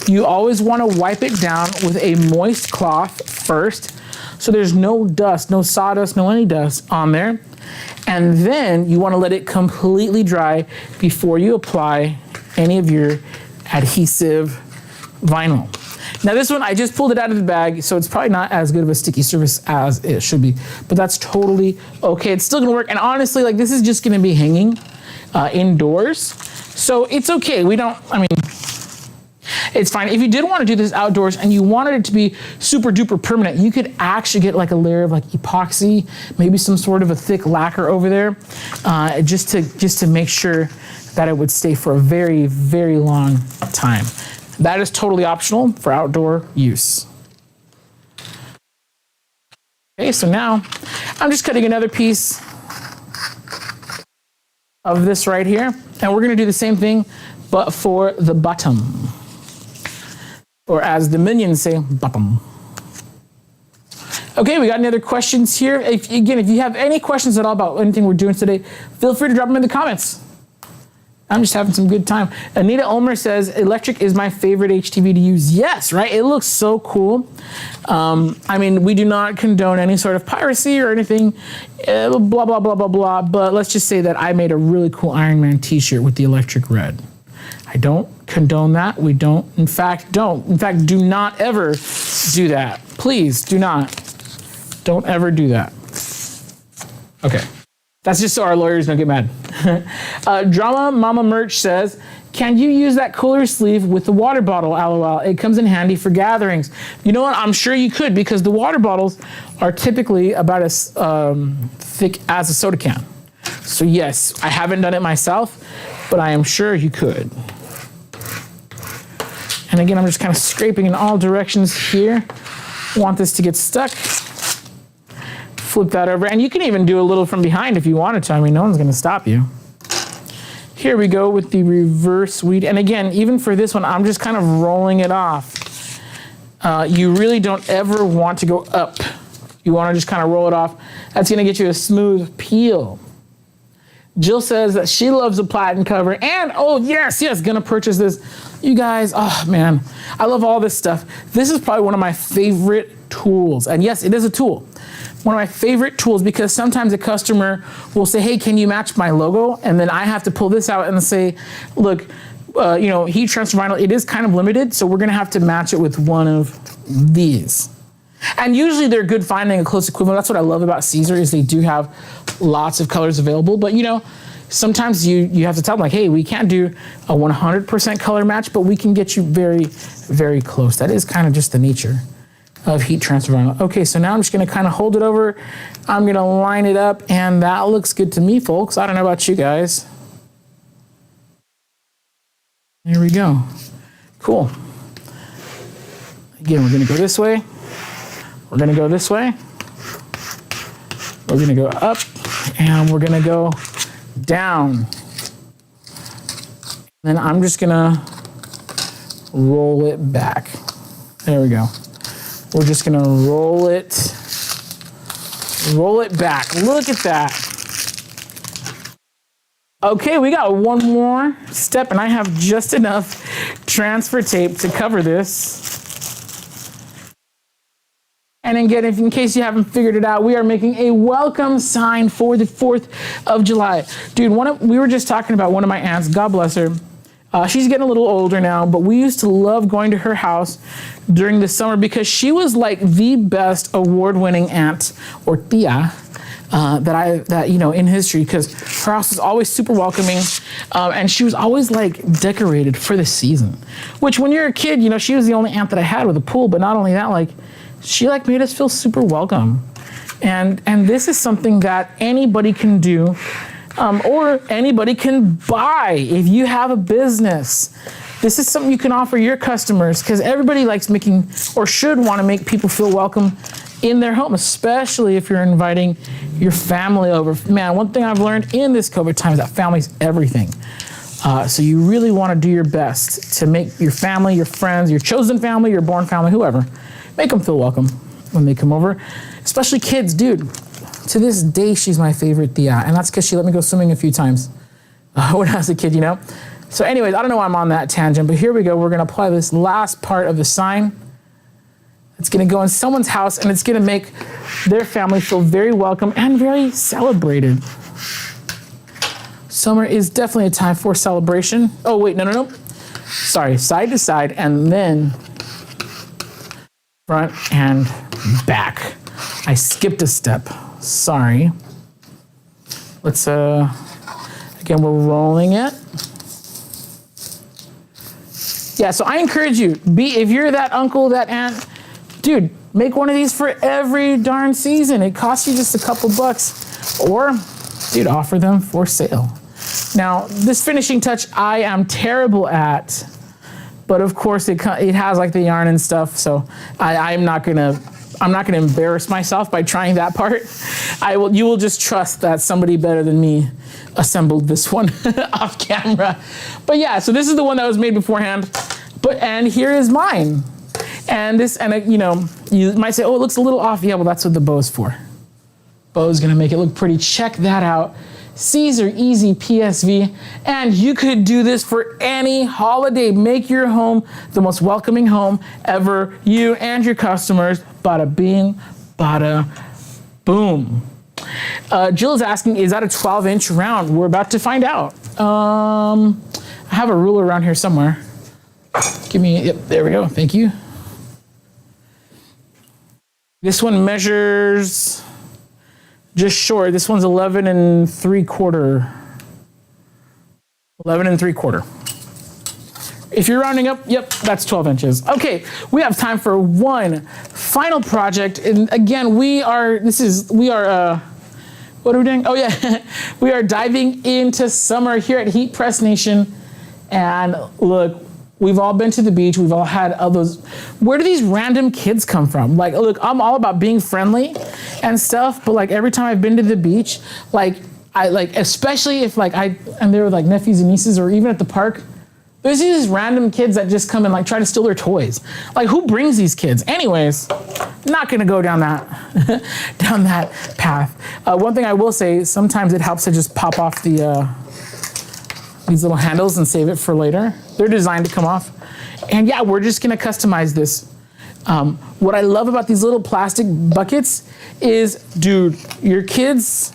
you always want to wipe it down with a moist cloth first, so there's no dust, no sawdust, no any dust on there. And then you want to let it completely dry before you apply any of your adhesive vinyl. Now this one, I just pulled it out of the bag, so it's probably not as good of a sticky surface as it should be, but that's totally okay. It's still gonna work, and honestly, like, this is just gonna be hanging indoors, so it's okay. It's fine. If you did want to do this outdoors and you wanted it to be super duper permanent, you could actually get like a layer of like epoxy, maybe some sort of a thick lacquer over there, just to make sure that it would stay for a very, very long time. That is totally optional for outdoor use. Okay, so now I'm just cutting another piece of this right here, and we're gonna do the same thing, but for the bottom. Or as the minions say, bottom. Okay, we got any other questions here? If you have any questions at all about anything we're doing today, feel free to drop them in the comments. I'm just having some good time. Anita Ulmer says, electric is my favorite HTV to use. Yes, right? It looks so cool. I mean, we do not condone any sort of piracy or anything, blah, blah, blah, blah, blah. But let's just say that I made a really cool Iron Man t-shirt with the electric red. I don't condone that. We don't, in fact, do not ever do that. Please do not. Don't ever do that. Okay. That's just so our lawyers don't get mad. Drama Mama Merch says, can you use that cooler sleeve with the water bottle? LOL. It comes in handy for gatherings. You know what? I'm sure you could, because the water bottles are typically about as thick as a soda can. So yes, I haven't done it myself, but I am sure you could. And again, I'm just kind of scraping in all directions here. Want this to get stuck. Flip that over, and you can even do a little from behind if you wanted to. I mean, no one's gonna stop you. Here we go with the reverse weed. And again, even for this one, I'm just kind of rolling it off. You really don't ever want to go up. You wanna just kind of roll it off. That's gonna get you a smooth peel. Jill says that she loves the platen cover, and oh yes, gonna purchase this. You guys, oh man, I love all this stuff. This is probably one of my favorite tools. And yes, it is a tool. One of my favorite tools, because sometimes a customer will say, hey, can you match my logo? And then I have to pull this out and say, look, heat transfer vinyl, it is kind of limited, so we're gonna have to match it with one of these. And usually they're good finding a close equivalent. That's what I love about Siser, is they do have lots of colors available, but sometimes you have to tell them, like, hey, we can't do a 100% color match, but we can get you very, very close. That is kind of just the nature of heat transfer vinyl. Okay, so now I'm just gonna kind of hold it over. I'm gonna line it up, and that looks good to me, folks. I don't know about you guys. There we go. Cool. Again, we're gonna go this way. We're gonna go this way. We're gonna go up, and we're gonna go down. Then I'm just gonna roll it back. There we go. We're just gonna roll it back. Look at that. Okay, we got one more step, and I have just enough transfer tape to cover this. And again, in case you haven't figured it out, we are making a welcome sign for the 4th of July. Dude, we were just talking about one of my aunts, God bless her. She's getting a little older now, but we used to love going to her house during the summer, because she was like the best award-winning aunt or tia in history, because her house was always super welcoming, and she was always like decorated for the season. Which, when you're a kid, she was the only aunt that I had with a pool. But not only that, like, she like made us feel super welcome, and this is something that anybody can do. Or anybody can buy. If you have a business, this is something you can offer your customers, because everybody likes making, or should want to make, people feel welcome in their home, especially if you're inviting your family over. Man, one thing I've learned in this COVID time is that family's everything. So you really want to do your best to make your family, your friends, your chosen family, your born family, whoever, make them feel welcome when they come over, especially kids, dude. To this day, she's my favorite tia, and that's because she let me go swimming a few times when I was a kid, So anyways, I don't know why I'm on that tangent, but here we go. We're gonna apply this last part of the sign. It's gonna go in someone's house, and it's gonna make their family feel very welcome and very celebrated. Summer is definitely a time for celebration. Oh wait, no. Sorry, side to side, and then front and back. I skipped a step. Sorry. Let's, again, we're rolling it. Yeah, so I encourage you, if you're that uncle, that aunt, dude, make one of these for every darn season. It costs you just a couple bucks, or, dude, offer them for sale. Now, this finishing touch I am terrible at, but of course it has like the yarn and stuff, so I'm not gonna I'm not going to embarrass myself by trying that part. You will just trust that somebody better than me assembled this one off camera. But yeah, so this is the one that was made beforehand. And here is mine. And you know, you might say, oh, it looks a little off. Yeah, well, that's what the bow's for. Bow's going to make it look pretty. Check that out. Siser Easy PSV. And you could do this for any holiday. Make your home the most welcoming home ever. You and your customers. Bada bing, bada boom. Jill is asking, is that a 12-inch round? We're about to find out. I have a ruler around here somewhere. Yep, there we go. Thank you. This one measures just short. This one's 11 3/4. 11 3/4. If you're rounding up, yep, that's 12 inches. Okay, we have time for one final project. And again, what are we doing? Oh yeah, we are diving into summer here at Heat Press Nation. And look, we've all been to the beach. We've all had those. Where do these random kids come from? Like, look, I'm all about being friendly and stuff, but like every time I've been to the beach, especially if and they were like nephews and nieces, or even at the park, there's these random kids that just come and like try to steal their toys. Like, who brings these kids? Anyways, not gonna go down that down that path. One thing I will say, sometimes it helps to just pop off these little handles and save it for later. They're designed to come off. And yeah, we're just gonna customize this. What I love about these little plastic buckets is, dude, your kids,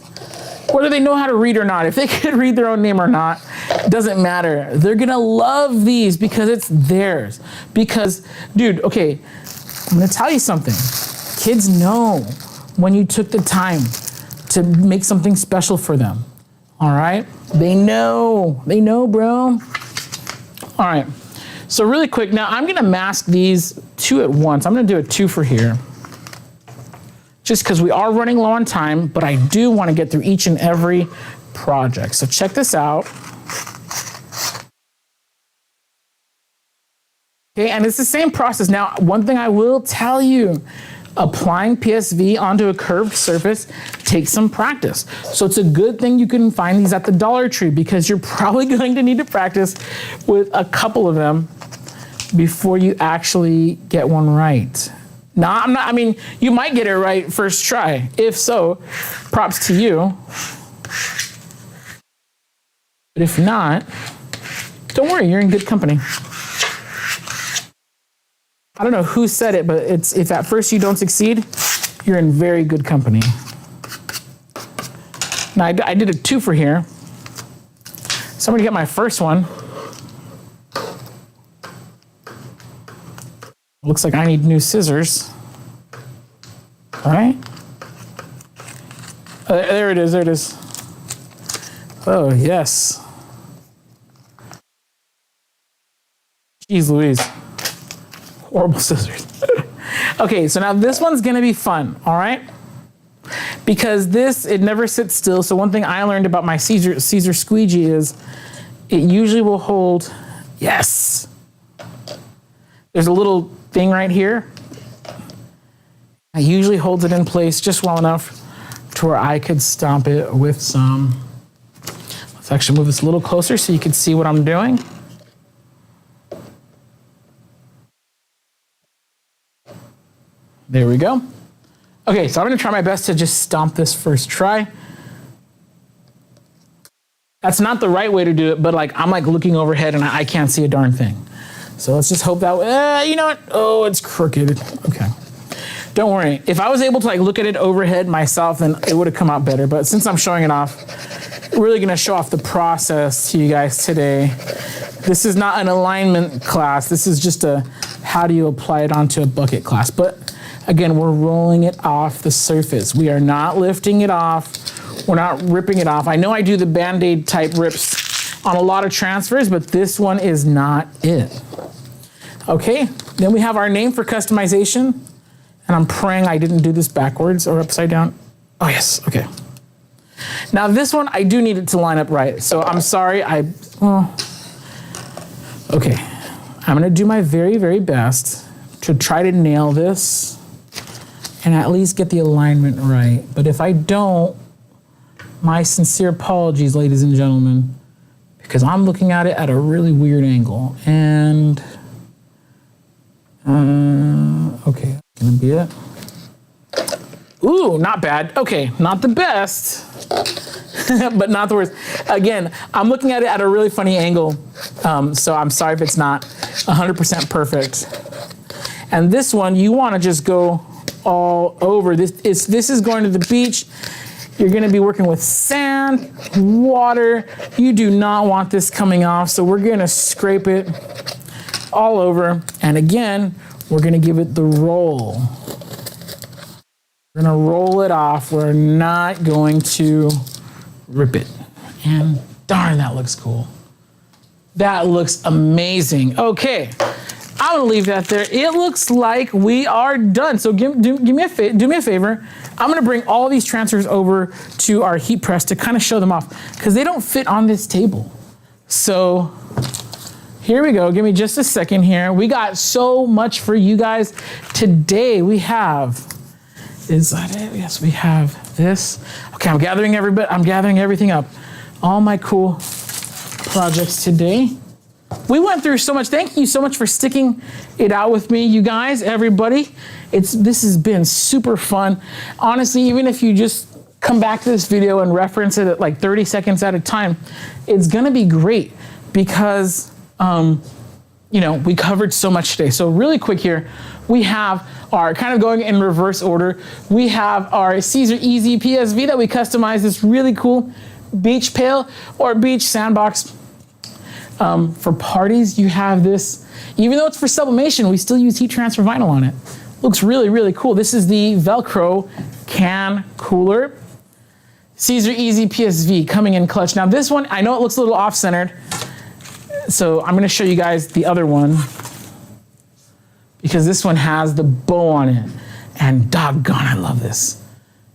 whether they know how to read or not, if they can read their own name or not, doesn't matter. They're gonna love these because it's theirs. Because, dude, okay, I'm gonna tell you something. Kids know when you took the time to make something special for them. All right? They know, bro. All right, so really quick, now I'm gonna mask these two at once. I'm gonna do a two for here, just because we are running low on time, but I do wanna get through each and every project. So check this out. Okay, and it's the same process. Now, one thing I will tell you, applying PSV onto a curved surface takes some practice. So it's a good thing you can find these at the Dollar Tree, because you're probably going to need to practice with a couple of them before you actually get one right. Now, I mean, you might get it right first try. If so, props to you. But if not, don't worry, you're in good company. I don't know who said it, but if at first you don't succeed, you're in very good company. Now, I did a two for here. Somebody got my first one. Looks like I need new scissors. All right. There it is. Oh, yes. Jeez Louise. Horrible scissors. Okay, so now this one's gonna be fun, all right? Because it never sits still. So one thing I learned about my Siser squeegee is it usually will hold, yes. There's a little thing right here. It usually holds it in place just well enough to where I could stomp it with some. Let's actually move this a little closer so you can see what I'm doing. There we go. Okay, so I'm gonna try my best to just stomp this first try. That's not the right way to do it, but I'm looking overhead and I can't see a darn thing. So let's just hope that, you know what? Oh, it's crooked. Okay. Don't worry. If I was able to look at it overhead myself, then it would have come out better. But since I'm showing it off, really gonna show off the process to you guys today. This is not an alignment class. This is just a how do you apply it onto a bucket class. But again, we're rolling it off the surface. We are not lifting it off. We're not ripping it off. I know I do the Band-Aid type rips on a lot of transfers, but this one is not it. Okay, then we have our name for customization. And I'm praying I didn't do this backwards or upside down. Oh yes, okay. Now this one, I do need it to line up right. So I'm sorry, okay. I'm gonna do my very, very best to try to nail this and at least get the alignment right. But if I don't, my sincere apologies, ladies and gentlemen, because I'm looking at it at a really weird angle. And, okay, that's gonna be it. Ooh, not bad. Okay, not the best, but not the worst. Again, I'm looking at it at a really funny angle, so I'm sorry if it's not 100% perfect. And this one, you wanna just go all over. This is going to the beach. You're gonna be working with sand, water. You do not want this coming off, so we're gonna scrape it all over. And again, we're gonna give it the roll. We're gonna roll it off. We're not going to rip it. And darn, that looks cool. That looks amazing. Okay, I'm gonna leave that there. It looks like we are done. So do me a favor. I'm gonna bring all these transfers over to our heat press to kind of show them off because they don't fit on this table. So here we go. Give me just a second here. We got so much for you guys today. We have, is that it? Yes, we have this. Okay, I'm gathering everything up. All my cool projects today. We went through so much. Thank you so much for sticking it out with me, you guys, everybody. This has been super fun. Honestly, even if you just come back to this video and reference it at like 30 seconds at a time, it's gonna be great because we covered so much today. So really quick here, we have our, kind of going in reverse order, we have our Siser Easy PSV that we customized, this really cool beach pail or beach sandbox. For parties, you have this, even though it's for sublimation, we still use heat transfer vinyl on it. Looks really, really cool. This is the Velcro can cooler. Siser Easy PSV coming in clutch. Now this one, I know it looks a little off-centered, so I'm gonna show you guys the other one because this one has the bow on it. And doggone, I love this.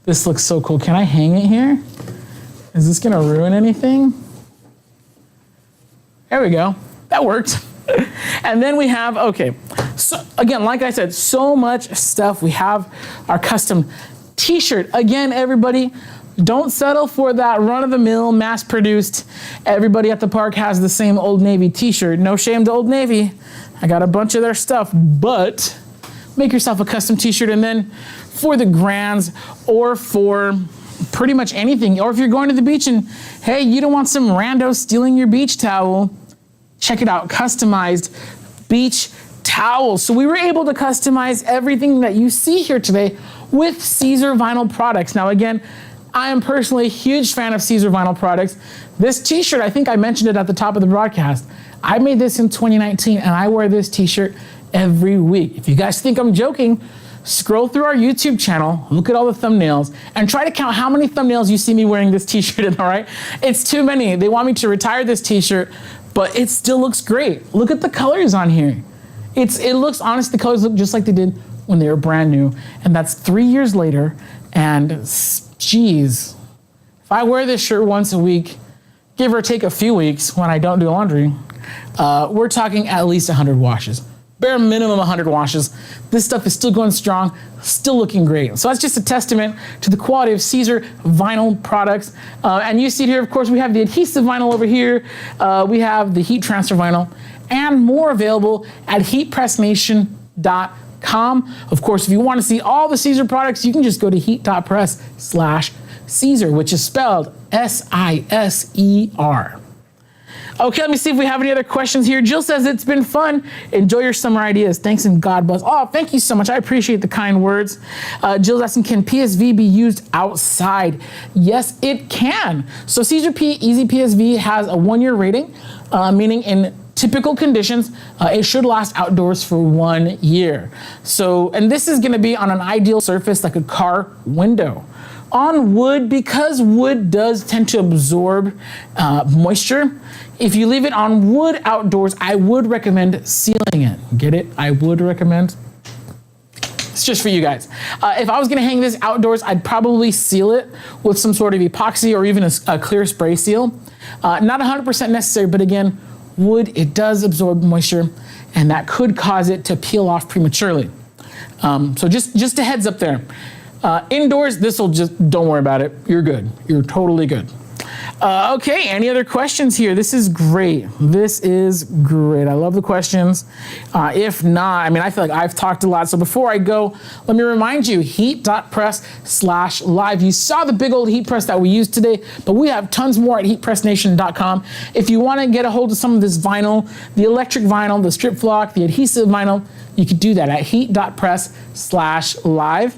This looks so cool. Can I hang it here? Is this gonna ruin anything? There we go, that worked. And then we have, okay, so again, like I said, so much stuff. We have our custom t-shirt. Again, everybody, don't settle for that run-of-the-mill, mass-produced, everybody at the park has the same Old Navy t-shirt. No shame to Old Navy. I got a bunch of their stuff, but make yourself a custom t-shirt. And then for the grands or for pretty much anything, or if you're going to the beach and, hey, you don't want some rando stealing your beach towel, check it out, customized beach towels. So we were able to customize everything that you see here today with Siser vinyl products. Now again, I am personally a huge fan of Siser vinyl products. This t-shirt, I think I mentioned it at the top of the broadcast. I made this in 2019 and I wear this t-shirt every week. If you guys think I'm joking, scroll through our YouTube channel, look at all the thumbnails, and try to count how many thumbnails you see me wearing this t-shirt in, all right? It's too many. They want me to retire this t-shirt, but it still looks great. Look at the colors on here. It looks, honest, the colors look just like they did when they were brand new, and that's 3 years later, and geez, if I wear this shirt once a week, give or take a few weeks when I don't do laundry, we're talking at least 100 washes. Bare minimum 100 washes. This stuff is still going strong, still looking great. So that's just a testament to the quality of Siser vinyl products. And you see here, of course, we have the adhesive vinyl over here. We have the heat transfer vinyl and more available at heatpressnation.com. Of course, if you want to see all the Siser products, you can just go to heat.press/Siser, which is spelled S-I-S-E-R. Okay, let me see if we have any other questions here. Jill says, it's been fun. Enjoy your summer ideas. Thanks and God bless. Oh, thank you so much. I appreciate the kind words. Jill's asking, can PSV be used outside? Yes, it can. So Siser Easy PSV has a 1-year rating, meaning in typical conditions, it should last outdoors for 1 year. So, and this is gonna be on an ideal surface like a car window. On wood, because wood does tend to absorb moisture, if you leave it on wood outdoors, I would recommend sealing it. Get it? I would recommend. It's just for you guys. If I was gonna hang this outdoors, I'd probably seal it with some sort of epoxy or even a clear spray seal. Not 100% necessary, but again, wood, it does absorb moisture and that could cause it to peel off prematurely. So just a heads up there. Indoors, don't worry about it. You're good. You're totally good. Okay, any other questions here? This is great. This is great. I love the questions. If not, I feel like I've talked a lot. So before I go, let me remind you, heat.press/live. You saw the big old heat press that we used today, but we have tons more at heatpressnation.com. If you want to get a hold of some of this vinyl, the electric vinyl, the strip flock, the adhesive vinyl, you could do that at heat.press/live.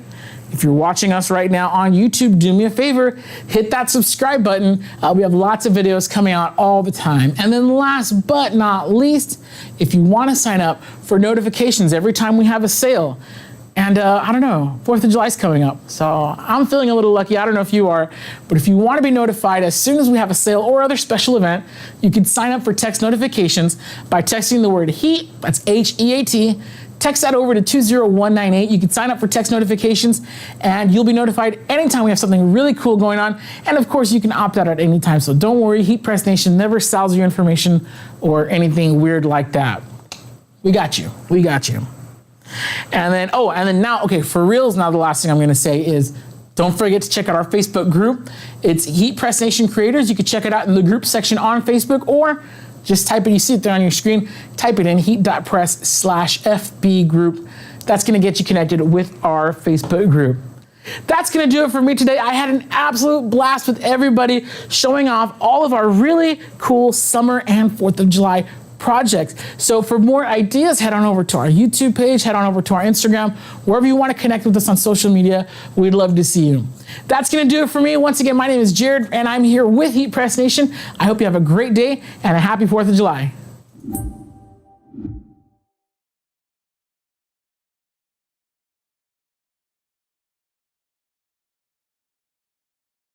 If you're watching us right now on YouTube, do me a favor, hit that subscribe button. We have lots of videos coming out all the time. And then last but not least, if you want to sign up for notifications every time we have a sale, and I don't know, 4th of July is coming up. So I'm feeling a little lucky. I don't know if you are, but if you want to be notified as soon as we have a sale or other special event, you can sign up for text notifications by texting the word HEAT, that's HEAT, text that over to 20198. You can sign up for text notifications and you'll be notified anytime we have something really cool going on. And of course, you can opt out at any time. So don't worry, Heat Press Nation never sells your information or anything weird like that. We got you. We got you. And then now, okay, for reals, now the last thing I'm going to say is don't forget to check out our Facebook group. It's Heat Press Nation Creators. You can check it out in the group section on Facebook, or just type it, you see it there on your screen, type it in, heat.press/FB group. That's gonna get you connected with our Facebook group. That's gonna do it for me today. I had an absolute blast with everybody showing off all of our really cool summer and 4th of July projects. So for more ideas, head on over to our YouTube page, head on over to our Instagram, wherever you wanna connect with us on social media, we'd love to see you. That's gonna do it for me. Once again, my name is Jared and I'm here with Heat Press Nation. I hope you have a great day and a happy 4th of July.